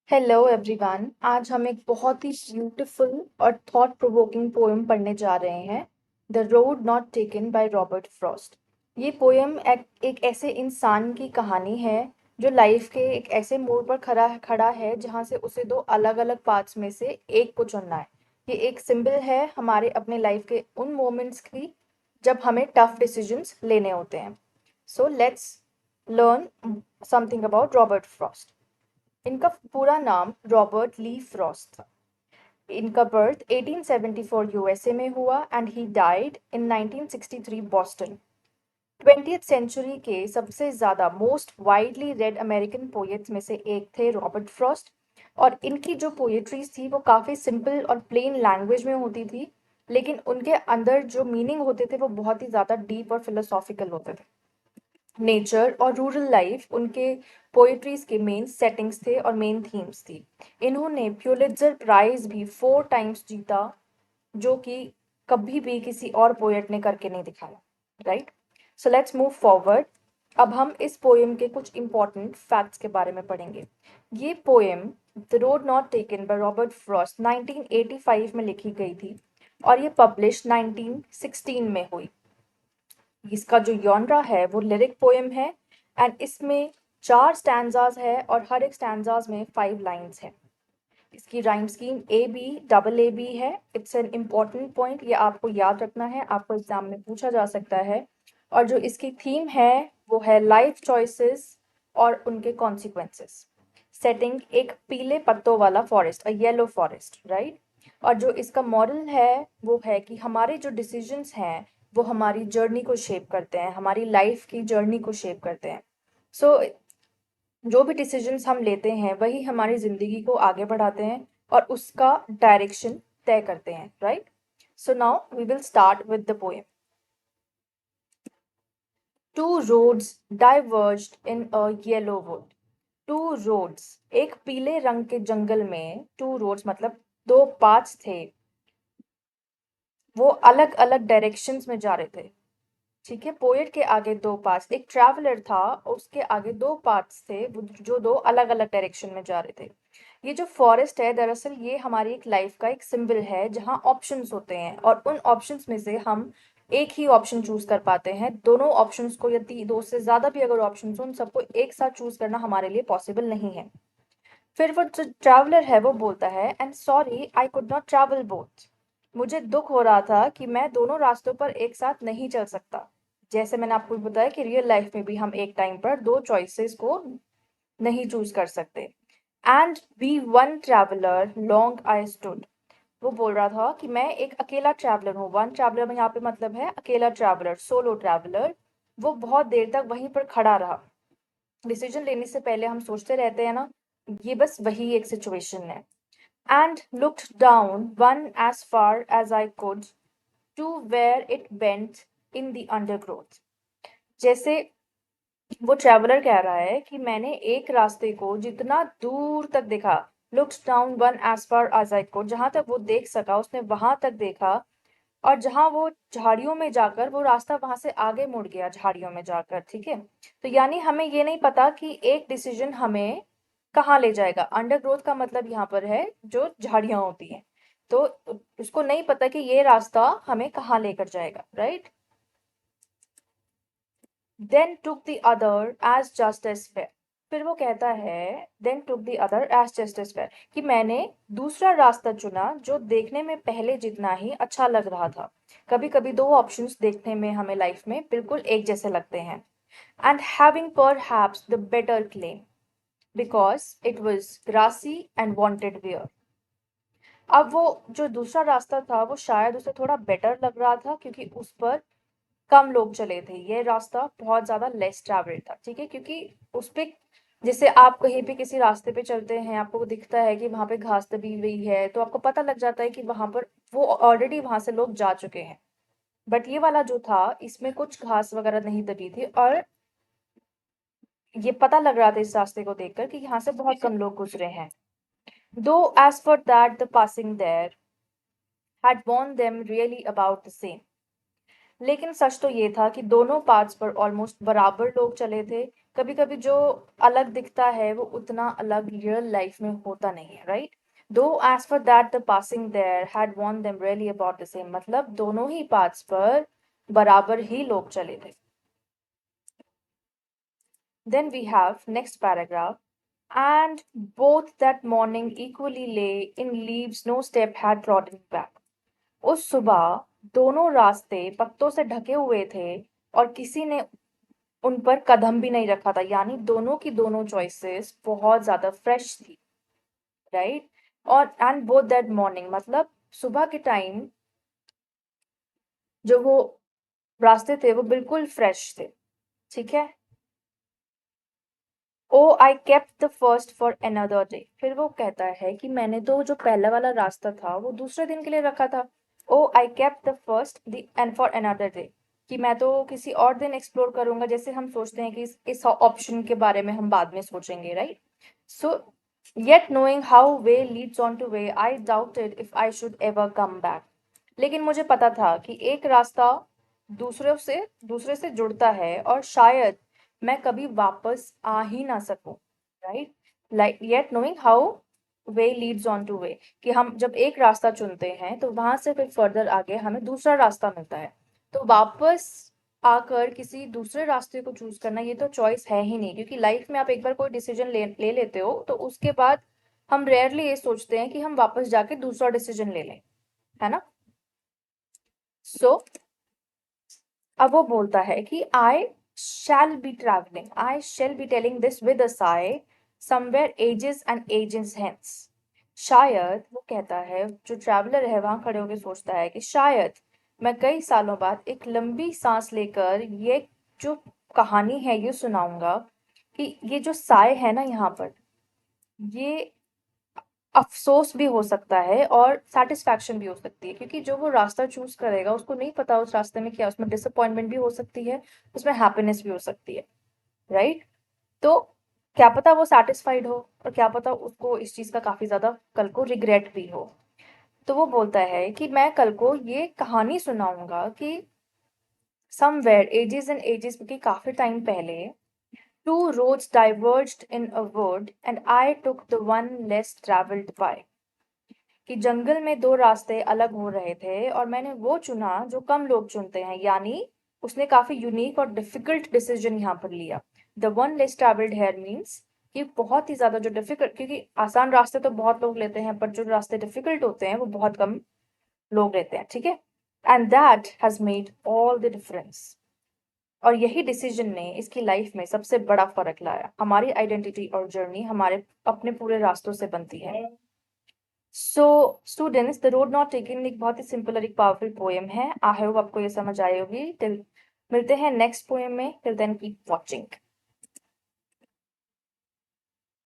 Hello everyone. आज हम एक बहुत ही ब्यूटीफुल और थॉट प्रोवोकिंग पोएम पढ़ने जा रहे हैं। The road not taken by Robert Frost. ये पोएम एक ऐसे इंसान की कहानी है जो लाइफ के एक ऐसे मोड़ पर खड़ा खड़ा है जहाँ से उसे दो अलग अलग पार्ट्स में से एक को चुनना है। ये एक सिंबल है हमारे अपने लाइफ के उन मोमेंट्स की जब हमें टफ डिसीजंस लेने होते हैं। So let's learn something about Robert Frost. इनका पूरा नाम रॉबर्ट ली फ्रॉस्ट था। इनका बर्थ 1874 यूएसए में हुआ and he died in 1963 Boston. 20th century के सबसे ज़्यादा most widely read American poets में से एक थे रॉबर्ट फ्रॉस्ट। और इनकी जो पोएट्रीज थी वो काफ़ी सिंपल और प्लेन लैंग्वेज में होती थी, लेकिन उनके अंदर जो मीनिंग होते थे वो बहुत ही ज़्यादा डीप और फिलोसॉफिकल होते थे। नेचर और रूरल लाइफ उनके पोएट्रीज के मेन सेटिंग्स थे और मेन थीम्स थी। इन्होंने प्यूलिट्जर प्राइज भी 4 टाइम्स जीता, जो कि कभी भी किसी और पोएट ने करके नहीं दिखाया। Right. So let's move forward. अब हम इस पोएम के कुछ इंपॉर्टेंट फैक्ट्स के बारे में पढ़ेंगे। ये poem the road not taken by Robert Frost 1985 में लिखी गई थी और ये पब्लिश 1916 में हुई। इसका जो जॉनरा है वो लिरिक पोएम है एंड इसमें 4 स्टैंजाज है और हर एक स्टैंजाज में 5 लाइन्स है। इसकी rhyme scheme A B double A B है। इट्स एन इम्पॉर्टेंट पॉइंट, ये आपको याद रखना है, आपको एग्जाम में पूछा जा सकता है। और जो इसकी थीम है वो है लाइफ चॉइसेस और उनके कॉन्सिक्वेंसेस। सेटिंग एक पीले पत्तों वाला फॉरेस्ट, अ येलो फॉरेस्ट, राइट। और जो इसका मॉरल है वो है कि हमारे जो डिसीजंस हैं वो हमारी जर्नी को शेप करते हैं, हमारी लाइफ की जर्नी को शेप करते हैं। सो जो भी डिसीजंस हम लेते हैं वही हमारी ज़िंदगी को आगे बढ़ाते हैं और उसका डायरेक्शन तय करते हैं। Right. So now we will start with the poem. Two roads diverged in a yellow wood. Two roads, एक पीले रंग के जंगल में टू रोड्स मतलब दो पाथ्स थे, वो अलग अलग डायरेक्शंस में जा रहे थे। ठीक है, पोएट के आगे दो पाथ्स, एक ट्रैवलर था, उसके आगे दो पाथ्स थे जो दो अलग अलग डायरेक्शन में जा रहे थे। ये जो फॉरेस्ट है दरअसल ये हमारी एक लाइफ का एक सिंबल है जहाँ ऑप्शंस होते हैं और उन ऑप्शंस में से हम एक ही ऑप्शन चूज कर पाते हैं। दोनों ऑप्शंस को या दो से ज्यादा भी अगर ऑप्शंस हो उन सबको एक साथ चूज करना हमारे लिए पॉसिबल नहीं है। फिर वो जो ट्रैवलर है वो बोलता है and sorry I could not travel both. मुझे दुख हो रहा था कि मैं दोनों रास्तों पर एक साथ नहीं चल सकता। जैसे मैंने आपको बताया कि रियल लाइफ में भी हम एक टाइम पर दो चॉइसेस को नहीं चूज कर सकते। And be one traveller long I stood. वो बोल रहा था कि मैं एक अकेला ट्रैवलर हूँ। वन ट्रैवलर में यहाँ पे मतलब है अकेला ट्रैवलर, सोलो ट्रैवलर। वो बहुत देर तक वहीं पर खड़ा रहा। डिसीजन लेने से पहले हम सोचते रहते हैं ना, ये बस वही एक सिचुएशन है। And looked down one as far as I could to where it bent in the undergrowth. जैसे वो ट्रैवलर कह रहा है कि मैंने एक रास्ते को जितना दूर तक देखा, looked down one as far as I could, जहां तक वो देख सका उसने वहां तक देखा। और जहां वो झाड़ियों में जाकर वो रास्ता वहां से आगे मुड़ गया झाड़ियों में जाकर। ठीक है, तो यानी हमें ये नहीं पता कि एक डिसीजन हमें कहाँ ले जाएगा। अंडरग्रोथ का मतलब यहाँ पर है जो झाड़ियां होती हैं, तो उसको नहीं पता कि ये रास्ता हमें कहाँ लेकर जाएगा। Right. Then took the other as just as fair. फिर वो कहता है then took the other as just as fair कि मैंने दूसरा रास्ता चुना जो देखने में पहले जितना ही अच्छा लग रहा था। कभी कभी दो ऑप्शंस देखने में हमें लाइफ में बिल्कुल एक जैसे लगते हैं। And having perhaps the better claim because it was grassy and wanted wear. अब वो जो दूसरा रास्ता था वो शायद उसे थोड़ा बेटर लग रहा था क्योंकि उस पर कम लोग चले थे। ये रास्ता बहुत ज्यादा लेस ट्रैवल्ड था। ठीक है, क्योंकि उस पे जैसे आप कहीं पे किसी रास्ते पे चलते हैं, आपको दिखता है कि वहां पे घास दबी हुई है तो आपको पता लग जाता है कि वहां पर वो ऑलरेडी वहां से लोग जा चुके हैं। बट ये वाला जो था इसमें कुछ घास वगैरह नहीं दबी थी और ये पता लग रहा था इस रास्ते को देखकर कि यहाँ से बहुत कम लोग गुजरे हैं। Though as for that the passing there had warned them really about the same। लेकिन सच तो ये था कि दोनों पार्ट्स पर ऑलमोस्ट बराबर लोग चले थे। कभी कभी जो अलग दिखता है वो उतना अलग रियल लाइफ में होता नहीं है, right? Though as for that the passing there had worn them really about the same, मतलब दोनों ही पाथ्स पर बराबर ही लोग चले थे। Then we have next paragraph. And both that morning equally lay in leaves no step had trodden back. उस सुबह दोनों रास्ते पत्तों से ढके हुए थे और किसी ने उन पर कदम भी नहीं रखा था, यानी दोनों की दोनों चॉइसेस बहुत ज्यादा फ्रेश थी, राइट? और एंड बोथ दैट मॉर्निंग मतलब सुबह के टाइम जो वो रास्ते थे वो बिल्कुल फ्रेश थे, ठीक है? Oh I kept the first for another day, फिर वो कहता है कि मैंने तो जो पहला वाला रास्ता था वो दूसरे दिन के लिए रखा था। Oh I kept the first the end for another day, कि मैं तो किसी और दिन एक्सप्लोर करूंगा, जैसे हम सोचते हैं कि इस ऑप्शन के बारे में हम बाद में सोचेंगे, right? So yet knowing how way Leeds on two way I doubted if I should ever come back, लेकिन मुझे पता था कि एक रास्ता दूसरे से जुड़ता है और शायद मैं कभी वापस आ ही ना सकूं, right? Like yet knowing how way Leeds on two way, कि हम जब एक रास्ता चुनते हैं तो वहां से फिर फर्दर आगे हमें दूसरा रास्ता मिलता है, तो वापस आकर किसी दूसरे रास्ते को चूज करना ये तो चॉइस है ही नहीं, क्योंकि लाइफ में आप एक बार कोई डिसीजन ले लेते हो तो उसके बाद हम रेयरली ये सोचते हैं कि हम वापस जाके दूसरा डिसीजन ले लें, है ना? सो अब वो बोलता है कि I shall be telling this with a sigh somewhere ages and ages hence. शायद वो कहता है, जो ट्रैवलर है वहां खड़े होकर सोचता है कि शायद मैं कई सालों बाद एक लंबी सांस लेकर ये जो कहानी है ये सुनाऊंगा, कि ये जो साय है ना यहाँ पर, ये अफ़सोस भी हो सकता है और सैटिस्फैक्शन भी हो सकती है, क्योंकि जो वो रास्ता चूज़ करेगा उसको नहीं पता उस रास्ते में क्या, उसमें डिसअपॉइंटमेंट भी हो सकती है, उसमें हैप्पीनेस भी हो सकती है, राइट? तो क्या पता वो सैटिस्फाइड हो और क्या पता उसको इस चीज़ का काफ़ी ज़्यादा कल को रिग्रेट भी हो। तो वो बोलता है कि मैं कल को ये कहानी सुनाऊँगा कि समवेयर एजेस एंड एजेस, क्योंकि काफ़ी टाइम पहले two roads diverged in a wood and I took the one less traveled by, कि जंगल में दो रास्ते अलग हो रहे थे और मैंने वो चुना जो कम लोग चुनते हैं, यानी उसने काफी यूनिक और डिफिकल्ट डिसीजन यहाँ पर लिया। The one less travelled here means कि बहुत ही ज्यादा जो डिफिकल्ट, क्योंकि आसान रास्ते तो बहुत लोग लेते हैं पर जो रास्ते डिफिकल्ट होते हैं वो बहुत कम लोग लेते हैं, ठीक है? And that has made all the difference, और यही डिसीजन ने इसकी लाइफ में सबसे बड़ा फर्क लाया। हमारी आइडेंटिटी और जर्नी हमारे अपने पूरे रास्तों से बनती है। So students, the road not taken एक बहुत ही सिंपल और एक पावरफुल पोएम है। आई होप आपको ये समझ आई होगी। टिल मिलते हैं नेक्स्ट पोएम में। Till then keep watching.